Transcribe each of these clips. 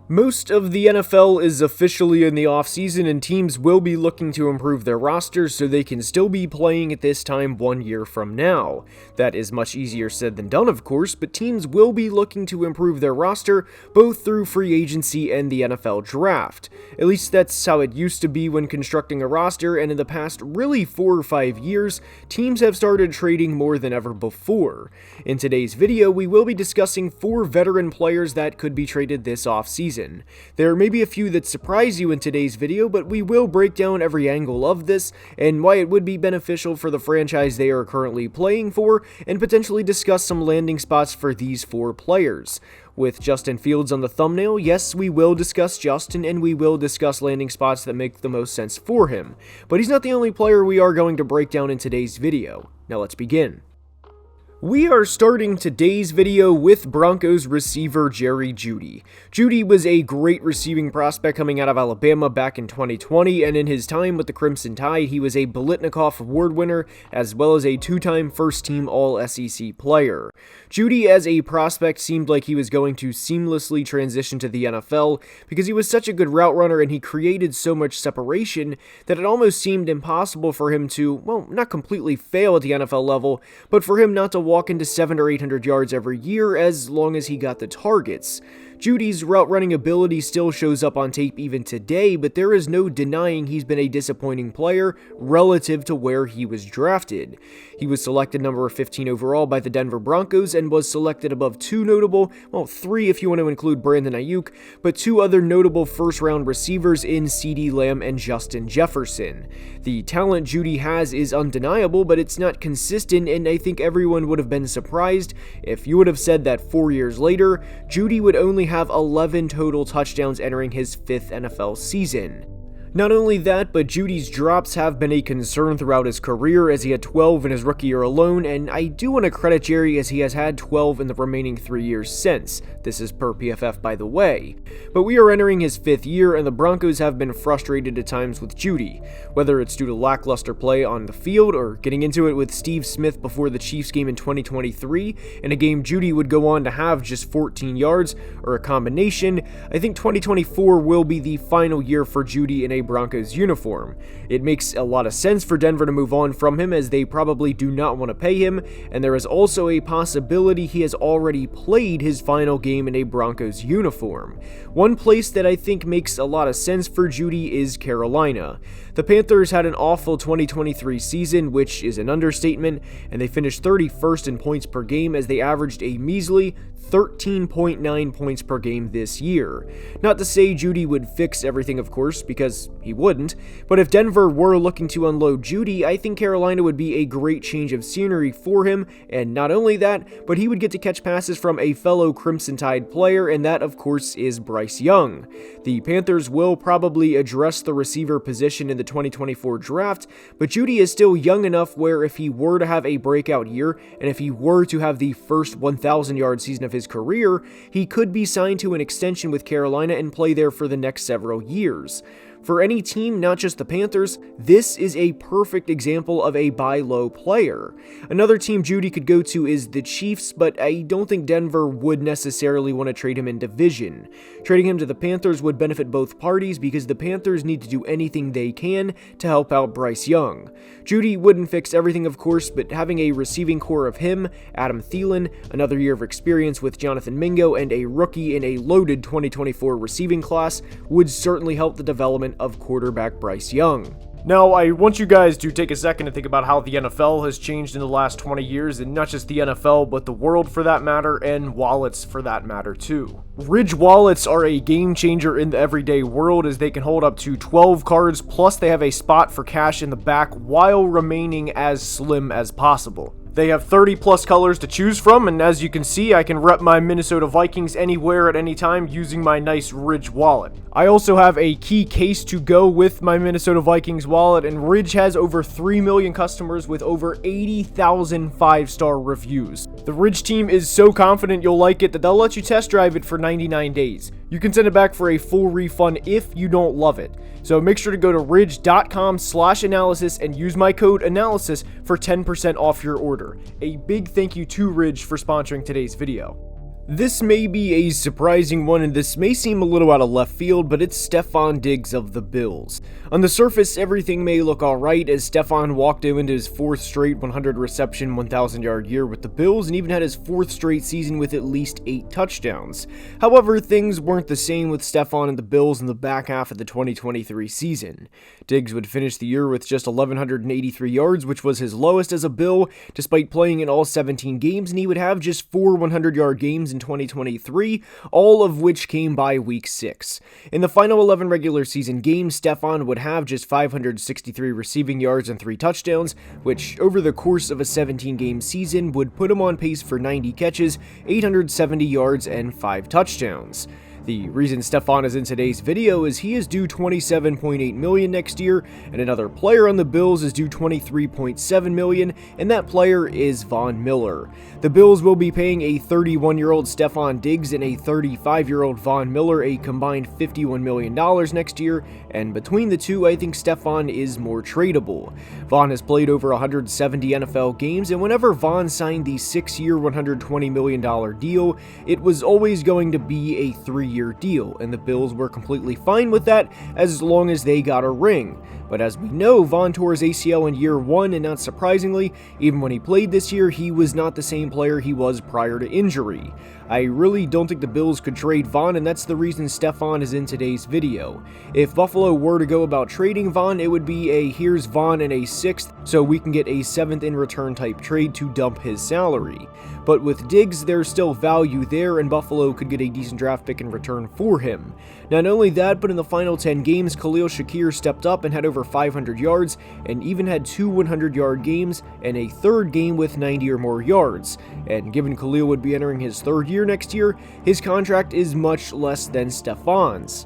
Most of the NFL is officially in the offseason, and teams will be looking to improve their rosters so they can still be playing at this time 1 year from now. That is much easier said than done, of course, but teams will be looking to improve their roster both through free agency and the NFL draft. At least that's how it used to be when constructing a roster, and in the past really 4 or 5 years, teams have started trading more than ever before. In today's video, we will be discussing 4 veteran players that could be traded this offseason. There may be a few that surprise you in today's video, but we will break down every angle of this and why it would be beneficial for the franchise they are currently playing for, and potentially discuss some landing spots for these 4 players. With Justin Fields on the thumbnail, yes, we will discuss Justin and we will discuss landing spots that make the most sense for him, but he's not the only player we are going to break down in today's video. Now let's begin. We are starting today's video with Broncos receiver Jeudy. Jeudy was a great receiving prospect coming out of Alabama back in 2020, and in his time with the Crimson Tide, he was a Biletnikoff Award winner, as well as a 2-time first-team All-SEC player. Jeudy as a prospect seemed like he was going to seamlessly transition to the NFL because he was such a good route runner and he created so much separation that it almost seemed impossible for him to, well, not completely fail at the NFL level, but for him not to walk into 700 or 800 yards every year as long as he got the targets. Jeudy's route running ability still shows up on tape even today, but there is no denying he's been a disappointing player relative to where he was drafted. He was selected number 15 overall by the Denver Broncos and was selected above 2 notable, well, 3 if you want to include Brandon Ayuk, but 2 other notable first-round receivers in CeeDee Lamb and Justin Jefferson. The talent Jeudy has is undeniable, but it's not consistent, and I think everyone would have been surprised if you would have said that 4 years later, Jeudy would only have 11 total touchdowns entering his 5th NFL season. Not only that, but Jeudy's drops have been a concern throughout his career, as he had 12 in his rookie year alone, and I do want to credit Jerry as he has had 12 in the remaining 3 years since. This is per PFF, by the way. But we are entering his 5th year, and the Broncos have been frustrated at times with Jeudy, whether it's due to lackluster play on the field or getting into it with Steve Smith before the Chiefs game in 2023, in a game Jeudy would go on to have just 14 yards, or a combination. I think 2024 will be the final year for Jeudy in a Broncos uniform. It makes a lot of sense for Denver to move on from him, as they probably do not want to pay him, and there is also a possibility he has already played his final game in a Broncos uniform. One place that I think makes a lot of sense for Jeudy is Carolina. The Panthers had an awful 2023 season, which is an understatement, and they finished 31st in points per game as they averaged a measly 13.9 points per game this year. Not to say Jeudy would fix everything, of course, because he wouldn't, but if Denver were looking to unload Jeudy, I think Carolina would be a great change of scenery for him, and not only that, but he would get to catch passes from a fellow Crimson Tide player, and that, of course, is Bryce Young. The Panthers will probably address the receiver position in the 2024 draft, but Jeudy is still young enough where if he were to have a breakout year, and if he were to have the first 1,000-yard season of his career, he could be signed to an extension with Carolina and play there for the next several years. For any team, not just the Panthers, this is a perfect example of a buy low player. Another team Jeudy could go to is the Chiefs, but I don't think Denver would necessarily want to trade him in division. Trading him to the Panthers would benefit both parties because the Panthers need to do anything they can to help out Bryce Young. Jeudy wouldn't fix everything, of course, but having a receiving core of him, Adam Thielen, another year of experience with Jonathan Mingo, and a rookie in a loaded 2024 receiving class would certainly help the development of quarterback Bryce Young. Now, I want you guys to take a second to think about how the NFL has changed in the last 20 years, and not just the NFL, but the world for that matter, and wallets for that matter too. Ridge wallets are a game changer in the everyday world, as they can hold up to 12 cards, plus they have a spot for cash in the back while remaining as slim as possible. They have 30 plus colors to choose from, and as you can see, I can rep my Minnesota Vikings anywhere at any time using my nice Ridge wallet. I also have a key case to go with my Minnesota Vikings wallet, and Ridge has over 3 million customers with over 80,000 5-star reviews. The Ridge team is so confident you'll like it that they'll let you test drive it for 99 days. You can send it back for a full refund if you don't love it. So make sure to go to ridge.com/analysis and use my code analysis for 10% off your order. A big thank you to Ridge for sponsoring today's video. This may be a surprising one, and this may seem a little out of left field, but it's Stefon Diggs of the Bills. On the surface, everything may look alright, as Stefon walked into his 4th straight 100 reception, 1,000-yard year with the Bills, and even had his 4th straight season with at least 8 touchdowns. However, things weren't the same with Stefon and the Bills in the back half of the 2023 season. Diggs would finish the year with just 1,183 yards, which was his lowest as a Bill, despite playing in all 17 games, and he would have just 4 100-yard games in 2023, all of which came by week 6. In the final 11 regular season games, Stefon would have just 563 receiving yards and 3 touchdowns, which over the course of a 17-game season would put him on pace for 90 catches, 870 yards, and 5 touchdowns. The reason Stefon is in today's video is he is due $27.8 million next year, and another player on the Bills is due $23.7 million, and that player is Von Miller. The Bills will be paying a 31-year-old Stefon Diggs and a 35-year-old Von Miller a combined $51 million next year, and between the two, I think Stefon is more tradable. Von has played over 170 NFL games, and whenever Von signed the 6-year, $120 million deal, it was always going to be a 3-year deal, and the Bills were completely fine with that as long as they got a ring. But as we know, Von tore his ACL in year 1, and not surprisingly, even when he played this year, he was not the same player he was prior to injury. I really don't think the Bills could trade Von, and that's the reason Stefon is in today's video. If Buffalo were to go about trading Von, it would be a here's Von and a 6th, so we can get a 7th in return type trade to dump his salary. But with Diggs, there's still value there, and Buffalo could get a decent draft pick in return for him. Not only that, but in the final 10 games, Khalil Shakir stepped up and had over 500 yards, and even had 2 100-yard games, and a 3rd game with 90 or more yards. And given Khalil would be entering his 3rd year next year, his contract is much less than Stefon's.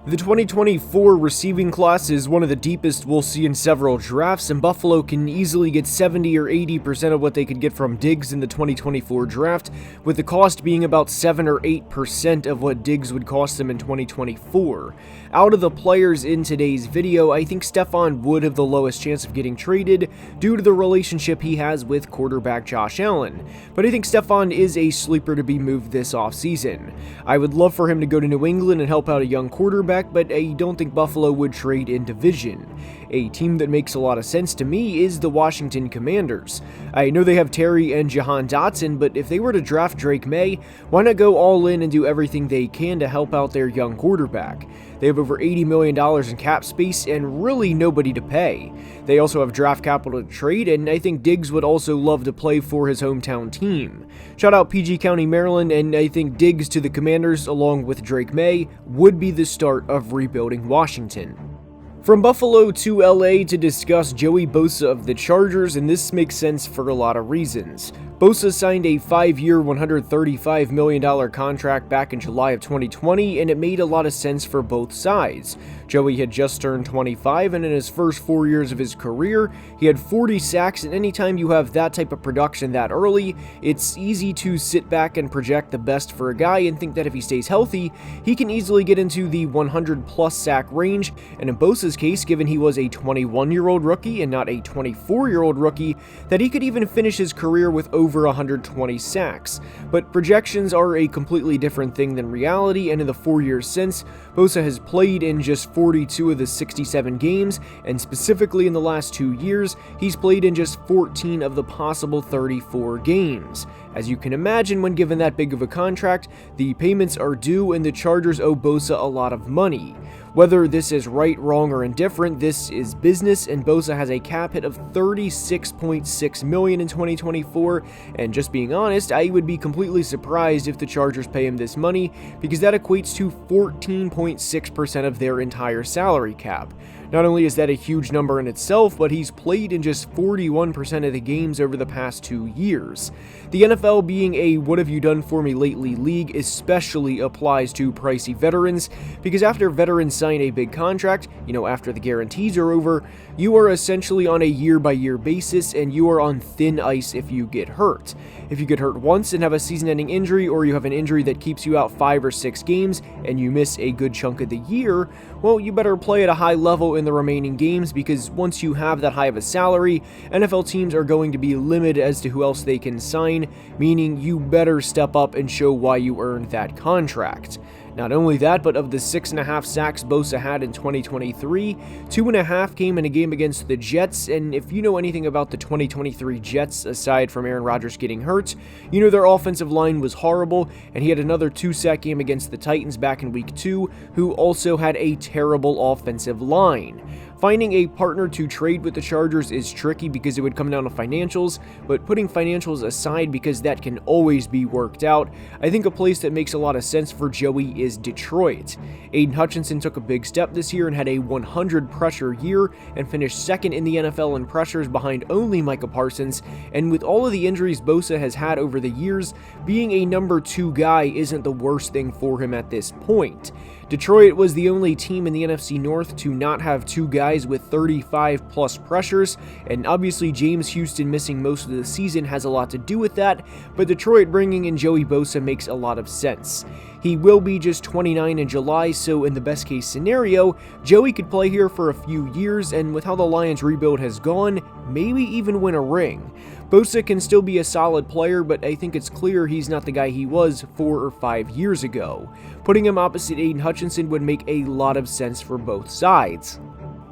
The 2024 receiving class is one of the deepest we'll see in several drafts, and Buffalo can easily get 70 or 80% of what they could get from Diggs in the 2024 draft, with the cost being about 7 or 8% of what Diggs would cost them in 2024. Out of the players in today's video, I think Stefon would have the lowest chance of getting traded due to the relationship he has with quarterback Josh Allen, but I think Stefon is a sleeper to be moved this offseason. I would love for him to go to New England and help out a young quarterback, but I don't think Buffalo would trade in division. A team that makes a lot of sense to me is the Washington Commanders. I know they have Terry and Jahan Dotson, but if they were to draft Drake May, why not go all in and do everything they can to help out their young quarterback? They have over $80 million in cap space and really nobody to pay. They also have draft capital to trade, and I think Diggs would also love to play for his hometown team. Shout out PG County, Maryland, and I think Diggs to the Commanders along with Drake May would be the start of rebuilding Washington. From Buffalo to LA to discuss Joey Bosa of the Chargers, and this makes sense for a lot of reasons. Bosa signed a 5-year, $135 million contract back in July of 2020, and it made a lot of sense for both sides. Joey had just turned 25, and in his first 4 years of his career, he had 40 sacks, and anytime you have that type of production that early, it's easy to sit back and project the best for a guy and think that if he stays healthy, he can easily get into the 100-plus sack range, and in Bosa's case, given he was a 21-year-old rookie and not a 24-year-old rookie, that he could even finish his career with over 120 sacks. But projections are a completely different thing than reality, and in the 4 years since, Bosa has played in just 42 of the 67 games, and specifically in the last 2 years, he's played in just 14 of the possible 34 games. As you can imagine, when given that big of a contract, the payments are due and the Chargers owe Bosa a lot of money. Whether this is right, wrong, or indifferent, this is business, and Bosa has a cap hit of $36.6 million in 2024, and just being honest, I would be completely surprised if the Chargers pay him this money, because that equates to 14.6% of their entire salary cap. Not only is that a huge number in itself, but he's played in just 41% of the games over the past 2 years. The NFL being a what have you done for me lately league especially applies to pricey veterans, because after veterans sign a big contract, after the guarantees are over, you are essentially on a year-by-year basis, and you are on thin ice if you get hurt. If you get hurt once and have a season-ending injury, or you have an injury that keeps you out 5 or 6 games, and you miss a good chunk of the year, well, you better play at a high level in the remaining games, because once you have that high of a salary, NFL teams are going to be limited as to who else they can sign, meaning you better step up and show why you earned that contract. Not only that, but of the 6.5 sacks Bosa had in 2023, 2.5 came in a game against the Jets, and if you know anything about the 2023 Jets, aside from Aaron Rodgers getting hurt, you know their offensive line was horrible, and he had another 2-sack game against the Titans back in Week 2, who also had a terrible offensive line. Finding a partner to trade with the Chargers is tricky because it would come down to financials, but putting financials aside because that can always be worked out, I think a place that makes a lot of sense for Joey is Detroit. Aiden Hutchinson took a big step this year and had a 100 pressure year and finished second in the NFL in pressures behind only Micah Parsons, and with all of the injuries Bosa has had over the years, being a number 2 guy isn't the worst thing for him at this point. Detroit was the only team in the NFC North to not have 2 guys with 35 plus pressures, and obviously James Houston missing most of the season has a lot to do with that, but Detroit bringing in Joey Bosa makes a lot of sense. He will be just 29 in July, so in the best case scenario, Joey could play here for a few years, and with how the Lions rebuild has gone, maybe even win a ring. Bosa can still be a solid player, but I think it's clear he's not the guy he was 4 or 5 years ago. Putting him opposite Aiden Hutchinson would make a lot of sense for both sides.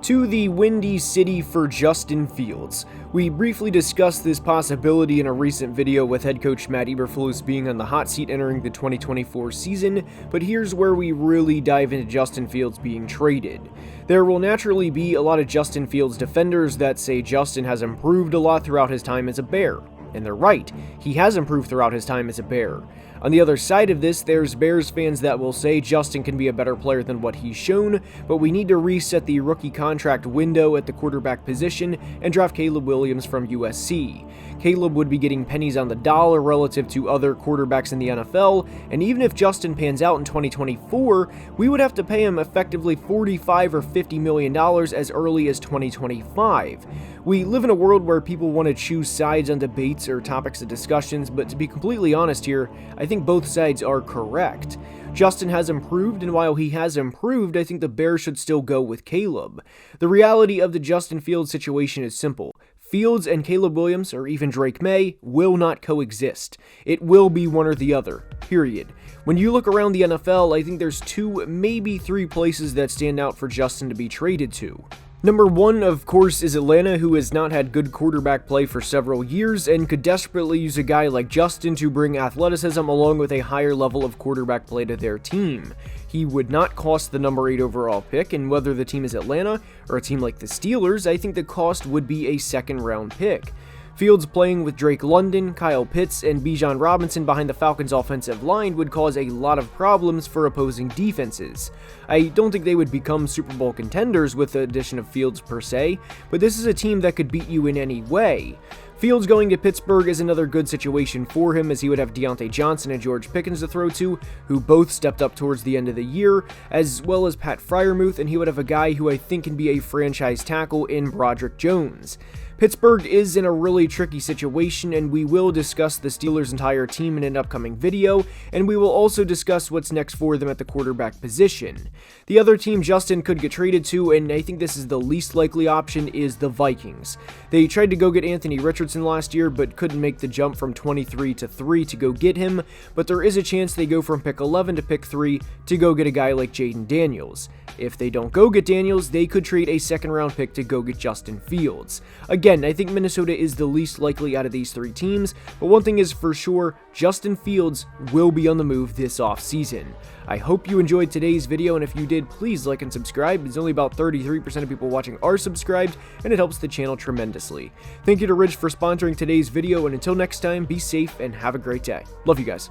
To the Windy City for Justin Fields. We briefly discussed this possibility in a recent video with head coach Matt Eberflus being on the hot seat entering the 2024 season, but here's where we really dive into Justin Fields being traded. There will naturally be a lot of Justin Fields defenders that say Justin has improved a lot throughout his time as a Bear. And they're right, he has improved throughout his time as a Bear. On the other side of this, there's Bears fans that will say Justin can be a better player than what he's shown, but we need to reset the rookie contract window at the quarterback position and draft Caleb Williams from USC. Caleb would be getting pennies on the dollar relative to other quarterbacks in the NFL, and even if Justin pans out in 2024, we would have to pay him effectively $45 or $50 million as early as 2025. We live in a world where people want to choose sides on debates or topics of discussions, but to be completely honest here, I think both sides are correct. Justin has improved, and while he has improved, I think the Bears should still go with Caleb. The reality of the Justin Fields situation is simple. Fields and Caleb Williams, or even Drake May, will not coexist. It will be one or the other, period. When you look around the NFL, I think there's 2, maybe 3 places that stand out for Justin to be traded to. Number 1, of course, is Atlanta, who has not had good quarterback play for several years and could desperately use a guy like Justin to bring athleticism along with a higher level of quarterback play to their team. He would not cost the number 8 overall pick, and whether the team is Atlanta or a team like the Steelers, I think the cost would be a 2nd round pick. Fields playing with Drake London, Kyle Pitts, and Bijan Robinson behind the Falcons' offensive line would cause a lot of problems for opposing defenses. I don't think they would become Super Bowl contenders with the addition of Fields per se, but this is a team that could beat you in any way. Fields going to Pittsburgh is another good situation for him, as he would have Deontay Johnson and George Pickens to throw to, who both stepped up towards the end of the year, as well as Pat Freiermuth, and he would have a guy who I think can be a franchise tackle in Broderick Jones. Pittsburgh is in a really tricky situation, and we will discuss the Steelers' entire team in an upcoming video, and we will also discuss what's next for them at the quarterback position. The other team Justin could get traded to, and I think this is the least likely option, is the Vikings. They tried to go get Anthony Richardson last year, but couldn't make the jump from 23 to 3 to go get him, but there is a chance they go from pick 11 to pick 3 to go get a guy like Jaden Daniels. If they don't go get Daniels, they could trade a 2nd round pick to go get Justin Fields. Again, I think Minnesota is the least likely out of these 3 teams, but one thing is for sure, Justin Fields will be on the move this offseason. I hope you enjoyed today's video, and if you did, please like and subscribe. It's only about 33% of people watching are subscribed, and it helps the channel tremendously. Thank you to Ridge for sponsoring today's video, and until next time, be safe and have a great day. Love you guys.